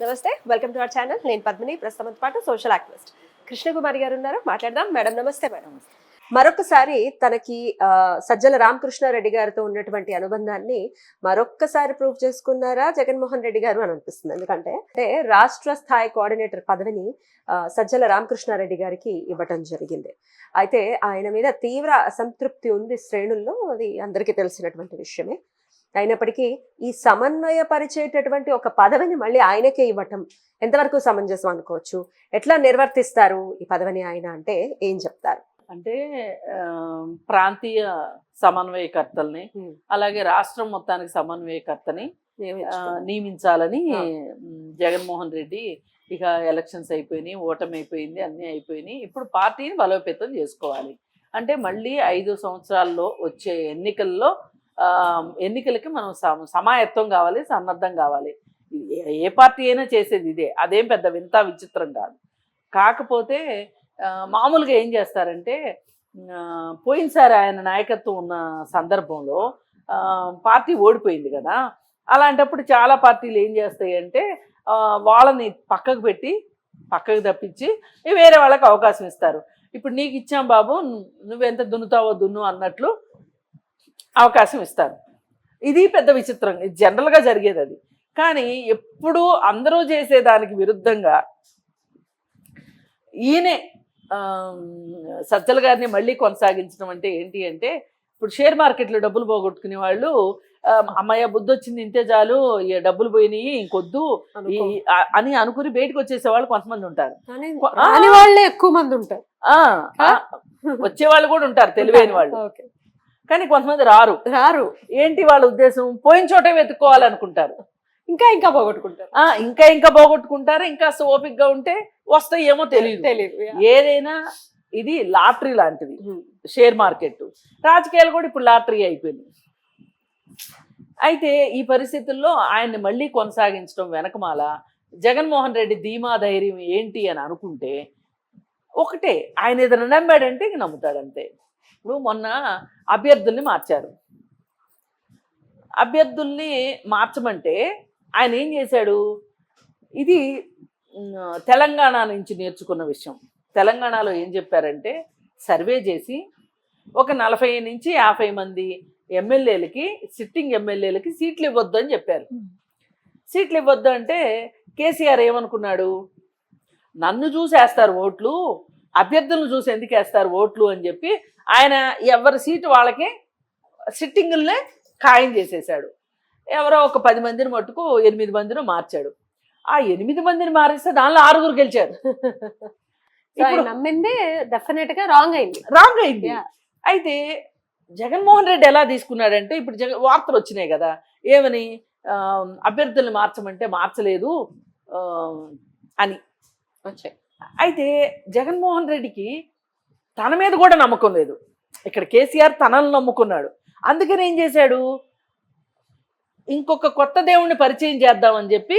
నమస్తే, welcome to our channel. నేను పద్మిని, ప్రస్తుతం పాటు సోషల్ యాక్టివిస్ట్ కృష్ణకుమారి గారు ఉన్నారు. మాట్లాడదాం. మేడం నమస్తే. మేడం మరొకసారి తనకి సజ్జల రామకృష్ణారెడ్డి గారితో ఉన్నటువంటి అనుబంధాన్ని మరొక్కసారి ప్రూవ్ చేసుకున్నారా జగన్మోహన్ రెడ్డి గారు అని అనిపిస్తుంది. ఎందుకంటే రాష్ట్ర స్థాయి కోఆర్డినేటర్ పదవిని సజ్జల రామకృష్ణారెడ్డి గారికి ఇవ్వటం జరిగింది. అయితే ఆయన మీద తీవ్ర అసంతృప్తి ఉంది శ్రేణుల్లో, అది అందరికీ తెలిసినటువంటి విషయమే. అయినప్పటికీ ఈ సమన్వయపరిచేటటువంటి ఒక పదవిని మళ్ళీ ఆయనకే ఇవ్వటం ఎంతవరకు సమంజసం అనుకోవచ్చు? ఎట్లా నిర్వర్తిస్తారు ఈ పదవిని ఆయన అంటే ఏం చెప్తారు? అంటే ప్రాంతీయ సమన్వయకర్తల్ని అలాగే రాష్ట్రం మొత్తానికి సమన్వయకర్తని నియమించాలని జగన్మోహన్ రెడ్డి ఇక ఎలక్షన్స్ అయిపోయినాయి, ఓటమి అయిపోయింది, అన్నీ అయిపోయినాయి. ఇప్పుడు పార్టీని బలోపేతం చేసుకోవాలి అంటే మళ్ళీ 5 సంవత్సరాల్లో వచ్చే ఎన్నికలకి మనం సమాయత్తం కావాలి, సన్నద్ధం కావాలి. ఏ పార్టీ అయినా చేసేది ఇదే, అదేం పెద్ద వింత విచిత్రం కాదు. కాకపోతే మామూలుగా ఏం చేస్తారంటే పోయినసారి ఆయన నాయకత్వం ఉన్న సందర్భంలో పార్టీ ఓడిపోయింది కదా, అలాంటప్పుడు చాలా పార్టీలు ఏం చేస్తాయి అంటే వాళ్ళని పక్కకు తప్పించి వేరే వాళ్ళకి అవకాశం ఇస్తారు. ఇప్పుడు నీకు ఇచ్చాం బాబు, నువ్వెంత దున్నుతావో దున్ను అన్నట్లు అవకాశం ఇస్తారు. ఇది పెద్ద విచిత్రం, ఇది జనరల్గా జరిగేది. అది కానీ ఎప్పుడూ అందరూ చేసేదానికి విరుద్ధంగా ఈయనే సజ్జల గారిని మళ్ళీ కొనసాగించడం అంటే ఏంటి అంటే, ఇప్పుడు షేర్ మార్కెట్లో డబ్బులు పోగొట్టుకునే వాళ్ళు అమ్మాయ బుద్ధి వచ్చింది ఇంతే చాలు, ఈ డబ్బులు పోయినాయి ఇంకొద్దు అని అనుకుని బయటకు వచ్చేసేవాళ్ళు కొంతమంది ఉంటారు. వాళ్ళే ఎక్కువ మంది ఉంటారు, వచ్చేవాళ్ళు కూడా ఉంటారు తెలివైన వాళ్ళు. కానీ కొంతమంది రారు. ఏంటి వాళ్ళ ఉద్దేశం? పోయిన చోటే వెతుక్కోవాలనుకుంటారు, ఇంకా పోగొట్టుకుంటారు. ఇంకా ఓపికగా ఉంటే వస్తాయేమో తెలియదు. ఏదైనా ఇది లాటరీ లాంటిది షేర్ మార్కెట్. రాజకీయాలు కూడా ఇప్పుడు లాటరీ అయిపోయింది. అయితే ఈ పరిస్థితుల్లో ఆయన్ని మళ్ళీ కొనసాగించడం వెనకమాల జగన్మోహన్ రెడ్డి ధీమా ధైర్యం ఏంటి అని అనుకుంటే ఒకటే, ఆయన ఏదైనా నమ్మాడంటే ఇంక నమ్ముతాడంతే. ఇప్పుడు మొన్న అభ్యర్థుల్ని మార్చారు. అభ్యర్థుల్ని మార్చమంటే ఆయన ఏం చేశాడు? ఇది తెలంగాణ నుంచి నేర్చుకున్న విషయం. తెలంగాణలో ఏం చెప్పారంటే సర్వే చేసి ఒక 40 నుంచి 50 మంది ఎమ్మెల్యేలకి, సిట్టింగ్ ఎమ్మెల్యేలకి సీట్లు ఇవ్వద్దు అని చెప్పారు. సీట్లు ఇవ్వద్దు అంటే కేసీఆర్ ఏమనుకున్నాడు? నన్ను చూసి వేస్తారు ఓట్లు, అభ్యర్థులను చూసి ఎందుకు వేస్తారు ఓట్లు అని చెప్పి ఆయన ఎవరి సీటు వాళ్ళకి సిట్టింగుల్నే ఖాయం చేసేసాడు. ఎవరో ఒక 10 మందిని మట్టుకు 8 మందిని మార్చాడు. ఆ 8 మందిని మారిస్తే దానిలో 6 గెలిచారు. ఇప్పుడు నమ్మింది డెఫినెట్ గా రాంగ్ అయింది. అయితే జగన్మోహన్ రెడ్డి ఎలా తీసుకున్నాడంటే, ఇప్పుడు వార్తలు వచ్చినాయి కదా, ఏమని అభ్యర్థుల్ని మార్చమంటే మార్చలేదు అని వచ్చాయి. అయితే జగన్మోహన్ రెడ్డికి తన మీద కూడా నమ్మకం లేదు. ఇక్కడ కేసీఆర్ తనను నమ్ముకున్నాడు. అందుకని ఏం చేశాడు? ఇంకొక కొత్త దేవుణ్ణి పరిచయం చేద్దామని చెప్పి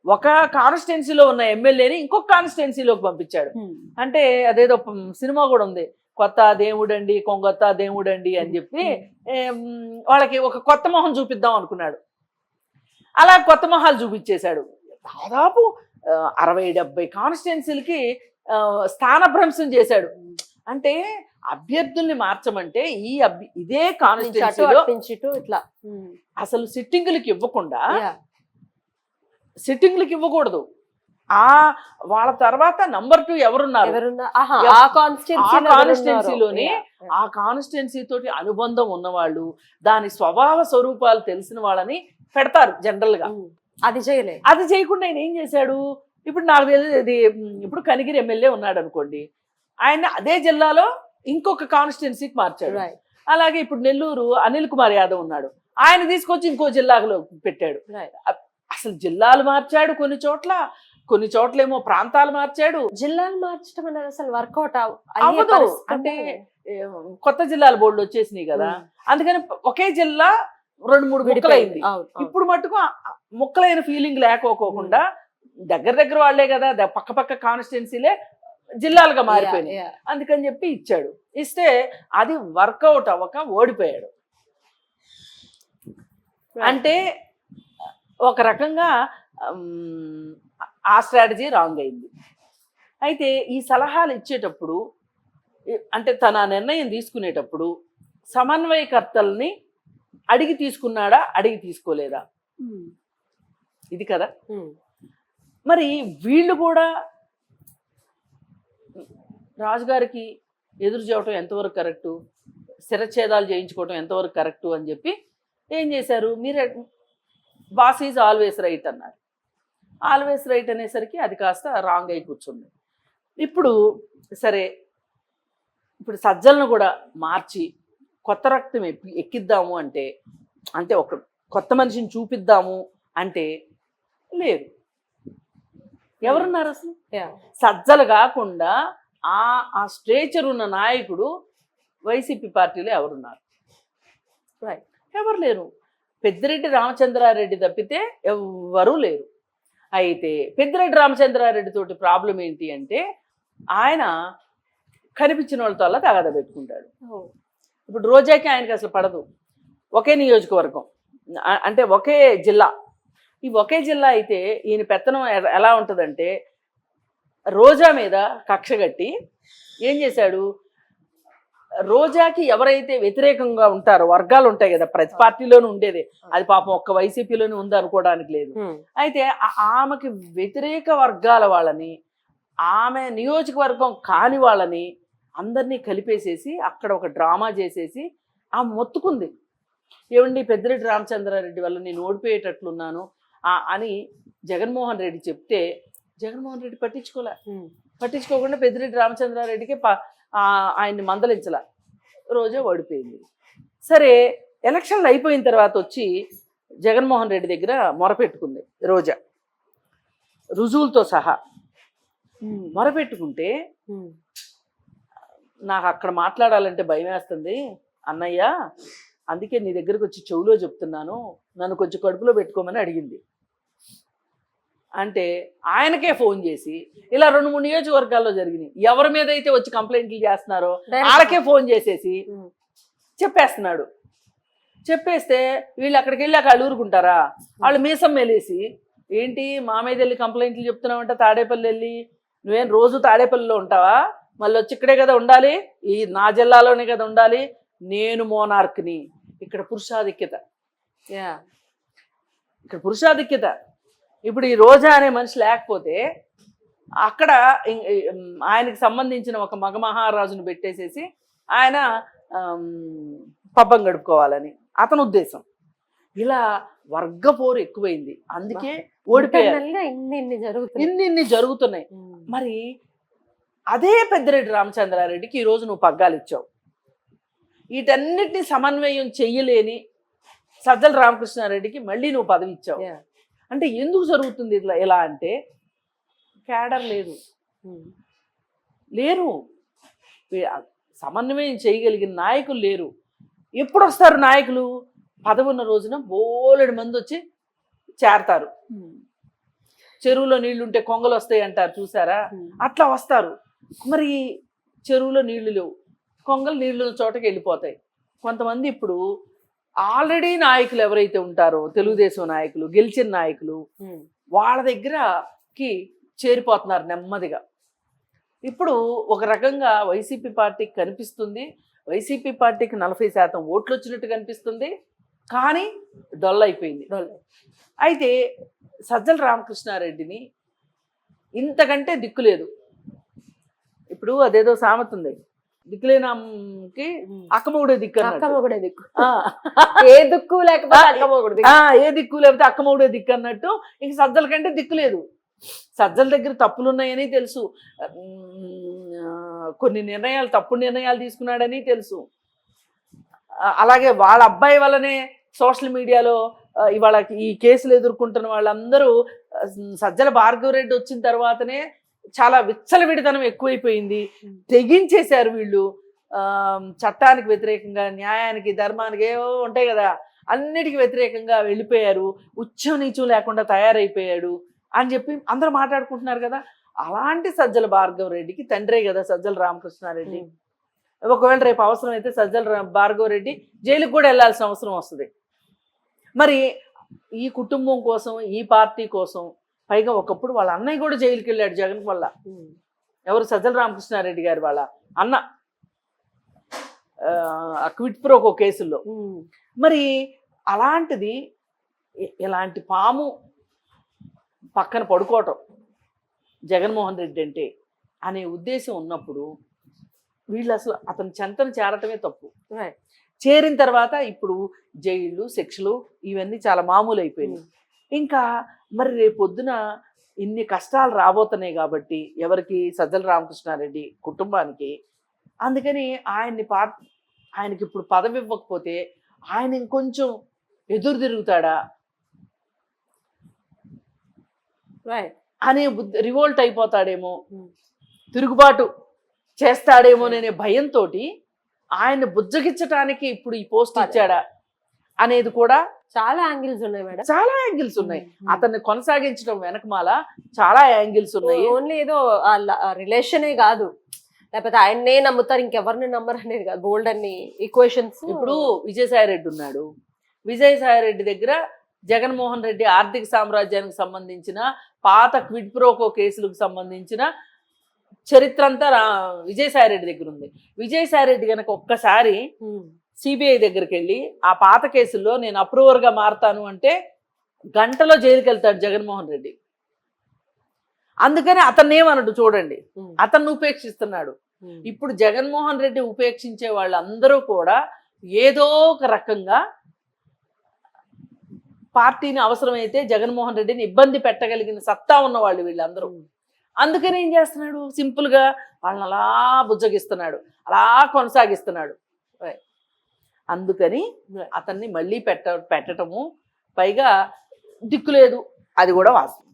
ఒక కాన్స్టిట్యున్సీలో ఉన్న ఎమ్మెల్యేని ఇంకొక కాన్స్టిట్యున్సీలోకి పంపించాడు. అంటే అదేదో సినిమా కూడా ఉంది, కొత్త దేవుడండి కొంగొత్త దేవుడండి అని చెప్పి వాళ్ళకి ఒక కొత్త మొహం చూపిద్దాం అనుకున్నాడు. అలా కొత్త మొహాలు చూపించేశాడు. దాదాపు 60-70 కాన్స్టిట్యున్సీలకి స్థానభ్రంశం చేశాడు. అంటే అభ్యర్థుల్ని మార్చమంటే ఇదే కాన్స్టిట్యున్సీలో ఇట్లా అసలు సిట్టింగులకి ఇవ్వకూడదు. వాళ్ళ తర్వాత నంబర్ 2 ఎవరున్నారు ఆ కాన్స్టిట్యున్సీలోనే, ఆ కాన్స్టిట్యున్సీ తోటి అనుబంధం ఉన్నవాళ్ళు, దాని స్వభావ స్వరూపాలు తెలిసిన వాళ్ళని పెడతారు జనరల్ గా. అది చేయకుండా ఆయన ఏం చేశాడు? ఇప్పుడు నాకు తెలియదు, ఇప్పుడు కనిగిరి ఎమ్మెల్యే ఉన్నాడు అనుకోండి, ఆయన అదే జిల్లాలో ఇంకొక కాన్స్టిట్యున్సీకి మార్చాడు. అలాగే ఇప్పుడు నెల్లూరు అనిల్ కుమార్ యాదవ్ ఉన్నాడు, ఆయన తీసుకొచ్చి ఇంకో జిల్లాలో పెట్టాడు. అసలు జిల్లాలు మార్చాడు, కొన్ని చోట్లేమో ప్రాంతాలు మార్చాడు. జిల్లాలు మార్చడం అనేది అసలు వర్కౌట్ అవ్వదు. అంటే కొత్త జిల్లాల బోర్డులు వచ్చేసినాయి కదా, అందుకని ఒకే జిల్లా 2-3 ముక్కలైంది. ఇప్పుడు మట్టుకు ముక్కలైన ఫీలింగ్ లేకపోకుండా దగ్గర వాళ్ళే కదా, పక్క కాన్స్టిట్యున్సీలే జిల్లాలుగా మారిపోయినాయి. అందుకని చెప్పి ఇచ్చాడు. ఇస్తే అది వర్కౌట్ అవ్వక ఓడిపోయాడు. అంటే ఒక రకంగా ఆ స్ట్రాటజీ రాంగ్ అయింది. అయితే ఈ సలహాలు ఇచ్చేటప్పుడు అంటే తన నిర్ణయం తీసుకునేటప్పుడు సమన్వయకర్తల్ని అడిగి తీసుకున్నాడా, అడిగి తీసుకోలేదా, ఇది కదా. మరి వీళ్ళు కూడా రాజుగారికి ఎదురు చేయటం ఎంతవరకు కరెక్టు, శిరఛేదాలు చేయించుకోవటం ఎంతవరకు కరెక్టు అని చెప్పి ఏం చేశారు, మీరే బాస్ ఈజ్ ఆల్వేస్ రైట్ అన్నారు. ఆల్వేస్ రైట్ అనేసరికి అది కాస్త రాంగ్ అయి కూర్చుంది. ఇప్పుడు సరే, ఇప్పుడు సజ్జలను కూడా మార్చి కొత్త రక్తం ఎక్కిద్దాము అంటే, అంటే ఒక కొత్త మనిషిని చూపిద్దాము అంటే లేరు. ఎవరున్నారు అసలు? సజ్జలు కాకుండా ఆ స్ట్రేచర్ ఉన్న నాయకుడు వైసీపీ పార్టీలో ఎవరున్నారు? ఎవరు లేరు. పెద్దిరెడ్డి రామచంద్రారెడ్డి తప్పితే ఎవ్వరూ లేరు. అయితే పెద్దిరెడ్డి రామచంద్రారెడ్డి తోటి ప్రాబ్లం ఏంటి అంటే, ఆయన కనిపించిన వాళ్ళతో అలా తగాద పెట్టుకుంటాడు. ఇప్పుడు రోజాకి ఆయనకి అసలు పడదు. ఒకే నియోజకవర్గం, అంటే ఒకే జిల్లా. ఈ ఒకే జిల్లా అయితే ఈయన పెత్తనం ఎలా ఉంటుందంటే, రోజా మీద కక్ష కట్టి ఏం చేశాడు, రోజాకి ఎవరైతే వ్యతిరేకంగా ఉంటారో వర్గాలు ఉంటాయి కదా, ప్రతి పార్టీలోనూ ఉండేది, అది పాపం ఒక్క వైసీపీలోనే ఉంది అనుకోవడానికి లేదు. అయితే ఆమెకి వ్యతిరేక వర్గాల వాళ్ళని, ఆమె నియోజకవర్గం కాని వాళ్ళని అందరినీ కలిపేసేసి అక్కడ ఒక డ్రామా చేసేసి ఆమె మొత్తుకుంది. ఏమండి, పెద్దిరెడ్డి రామచంద్రారెడ్డి వల్ల నేను ఓడిపోయేటట్లున్నాను అని జగన్మోహన్ రెడ్డి చెప్తే జగన్మోహన్ రెడ్డి పట్టించుకోకుండా పెద్దిరెడ్డి రామచంద్రారెడ్డికి ఆయన్ని మందలించలా. రోజా ఓడిపోయింది. సరే, ఎలక్షన్లు అయిపోయిన తర్వాత వచ్చి జగన్మోహన్ రెడ్డి దగ్గర మొరపెట్టుకుంది రోజా, రుజువులతో సహా మొరపెట్టుకుంటే, నాకు అక్కడ మాట్లాడాలంటే భయం వేస్తుంది అన్నయ్య, అందుకే నీ దగ్గరకు వచ్చి చెవులో చెప్తున్నాను, నన్ను కొంచెం కడుపులో పెట్టుకోమని అడిగింది. అంటే ఆయనకే ఫోన్ చేసి ఇలా 2-3 నియోజకవర్గాల్లో జరిగినాయి, ఎవరి మీద అయితే వచ్చి కంప్లైంట్లు చేస్తున్నారో వాళ్ళకే ఫోన్ చేసేసి చెప్పేస్తున్నాడు. చెప్పేస్తే వీళ్ళు అక్కడికి వెళ్ళి అక్కడ ఊరుకుంటారా? వాళ్ళు మీసం మెలేసి, ఏంటి మా మీద వెళ్ళి కంప్లైంట్లు చెప్తున్నావంటే, తాడేపల్లి వెళ్ళి నువ్వేం రోజు తాడేపల్లిలో ఉంటావా, మళ్ళీ వచ్చి ఇక్కడే కదా ఉండాలి, ఈ నా జిల్లాలోనే కదా ఉండాలి, నేను మోనార్క్ని, ఇక్కడ పురుషాధిక్యత, ఇక్కడ పురుషాధిక్యత. ఇప్పుడు ఈ రోజా అనే మనిషి లేకపోతే అక్కడ ఆయనకి సంబంధించిన ఒక మగ మహారాజును పెట్టేసేసి ఆయన పబ్బం గడుపుకోవాలని అతని ఉద్దేశం. ఇలా వర్గపోరు ఎక్కువైంది, అందుకే ఓడిపోయారు. ఇన్ని జరుగుతున్నాయి. మరి అదే పెద్దిరెడ్డి రామచంద్రారెడ్డికి ఈరోజు నువ్వు పగ్గాలు ఇచ్చావు. వీటన్నిటిని సమన్వయం చెయ్యలేని సజ్జల రామకృష్ణారెడ్డికి మళ్ళీ నువ్వు పదవి ఇచ్చావు. అంటే ఎందుకు జరుగుతుంది ఇలా అంటే, క్యాడర్ లేరు, సమన్వయం చేయగలిగిన నాయకులు లేరు. ఎప్పుడు వస్తారు నాయకులు? పదవి ఉన్న రోజున బోలెడు మంది వచ్చి చేరతారు. చెరువులో నీళ్లుంటే కొంగలు వస్తాయి అంటారు చూసారా, అట్లా వస్తారు. మరి చెరువులో నీళ్లు లేవు, కొంగలు నీళ్లు చోటకి వెళ్ళిపోతాయి. కొంతమంది ఇప్పుడు ఆల్రెడీ నాయకులు ఎవరైతే ఉంటారో, తెలుగుదేశం నాయకులు, గెలిచిన నాయకులు, వాళ్ళ దగ్గరకి చేరిపోతున్నారు నెమ్మదిగా. ఇప్పుడు ఒక రకంగా వైసీపీ పార్టీకి కనిపిస్తుంది, వైసీపీ పార్టీకి 40% ఓట్లు వచ్చినట్టు కనిపిస్తుంది, కానీ డొల్లైపోయింది. అయితే సజ్జల రామకృష్ణారెడ్డిని ఇంతకంటే దిక్కులేదు. ఇప్పుడు అదేదో సామెత ఉంది, దిక్కులేనాకి అక్కమొగుడే దిక్కు. ఏ దిక్కు లేకపోతే ఏ దిక్కు లేకపోతే అక్కమొగుడే దిక్కు అన్నట్టు ఇంక సజ్జల కంటే దిక్కు లేదు. సజ్జల దగ్గర తప్పులు ఉన్నాయని తెలుసు, కొన్ని తప్పుడు నిర్ణయాలు తీసుకున్నాడని తెలుసు. అలాగే వాళ్ళ అబ్బాయి వల్లనే సోషల్ మీడియాలో ఇవాళ ఈ కేసులు ఎదుర్కొంటున్న వాళ్ళందరూ సజ్జల భార్గవరెడ్డి వచ్చిన తర్వాతనే చాలా విచ్చలవిడితనం ఎక్కువైపోయింది, తెగించేశారు వీళ్ళు. చట్టానికి వ్యతిరేకంగా, న్యాయానికి, ధర్మానికి ఏవో ఉంటాయి కదా, అన్నిటికీ వ్యతిరేకంగా వెళ్ళిపోయారు, ఉచ్చం నీచం లేకుండా తయారైపోయాడు అని చెప్పి అందరూ మాట్లాడుకుంటున్నారు కదా. అలాంటి సజ్జల భార్గవరెడ్డికి తండ్రే కదా సజ్జల రామకృష్ణారెడ్డి. ఒకవేళ రేపు అవసరం అయితే సజ్జల భార్గవరెడ్డి జైలుకి కూడా వెళ్ళాల్సిన అవసరం వస్తుంది. మరి ఈ కుటుంబం కోసం, ఈ పార్టీ కోసం, పైగా ఒకప్పుడు వాళ్ళ అన్నయ్య కూడా జైలుకి వెళ్ళాడు జగన్ వల్ల. ఎవరు? సజ్జల రామకృష్ణారెడ్డి గారు వాళ్ళ అన్న, క్విట్ ప్రోకో కేసుల్లో. మరి అలాంటిది ఇలాంటి పాము పక్కన పడుకోవటం జగన్మోహన్ రెడ్డి అంటే అనే ఉద్దేశం ఉన్నప్పుడు వీళ్ళు అసలు అతని చెంతను చేరటమే తప్పు. చేరిన తర్వాత ఇప్పుడు జైళ్ళు, శిక్షలు ఇవన్నీ చాలా మామూలు అయిపోయినాయి. ఇంకా మరి రేపొద్దున ఇన్ని కష్టాలు రాబోతున్నాయి కాబట్టి ఎవరికి? సజ్జల రామకృష్ణారెడ్డి కుటుంబానికి. అందుకని ఆయనకి ఇప్పుడు పదవి ఇవ్వకపోతే ఆయన ఇంకొంచెం ఎదురు తిరుగుతాడా అనే రివోల్ట్ అయిపోతాడేమో, తిరుగుబాటు చేస్తాడేమోననే భయంతో ఆయన బుజ్జగించడానికి ఇప్పుడు ఈ పోస్ట్ ఇచ్చాడా అనేది కూడా చాలా యాంగిల్స్ ఉన్నాయి మేడం. చాలా యాంగిల్స్ ఉన్నాయి. అతన్ని కొనసాగించడం వెనకమాల చాలా యాంగిల్స్ ఉన్నాయి. ఓన్లీ ఏదో రిలేషనే కాదు, లేకపోతే ఆయన్నే నమ్ముతారు ఇంకెవరిని నమ్మరు అనేది కాదు, బోల్డ్ అన్ని ఈక్వేషన్స్. ఇప్పుడు విజయసాయిరెడ్డి ఉన్నాడు. విజయసాయిరెడ్డి దగ్గర జగన్మోహన్ రెడ్డి ఆర్థిక సామ్రాజ్యానికి సంబంధించిన పాత క్విడ్ ప్రోకో కేసులకు సంబంధించిన చరిత్ర అంతా విజయసాయిరెడ్డి దగ్గర ఉంది. విజయసాయిరెడ్డి కనుక ఒక్కసారి సిబిఐ దగ్గరికి వెళ్ళి ఆ పాత కేసుల్లో నేను అప్రూవర్గా మారతాను అంటే గంటలో జైలుకి వెళ్తాడు జగన్మోహన్ రెడ్డి. అందుకని అతన్ని ఏమన్నాడు చూడండి, అతన్ని ఉపేక్షిస్తున్నాడు. ఇప్పుడు జగన్మోహన్ రెడ్డి ఉపేక్షించే వాళ్ళందరూ కూడా ఏదో ఒక రకంగా పార్టీని అవసరమైతే జగన్మోహన్ రెడ్డిని ఇబ్బంది పెట్టగలిగిన సత్తా ఉన్నవాళ్ళు వీళ్ళందరూ. అందుకని ఏం చేస్తున్నాడు? సింపుల్గా వాళ్ళని అలా బుజ్జగిస్తున్నాడు, అలా కొనసాగిస్తున్నాడు. అందుకని అతన్ని మళ్ళీ పెట్టటము, పైగా దిక్కులేదు, అది కూడా వాస్తవం.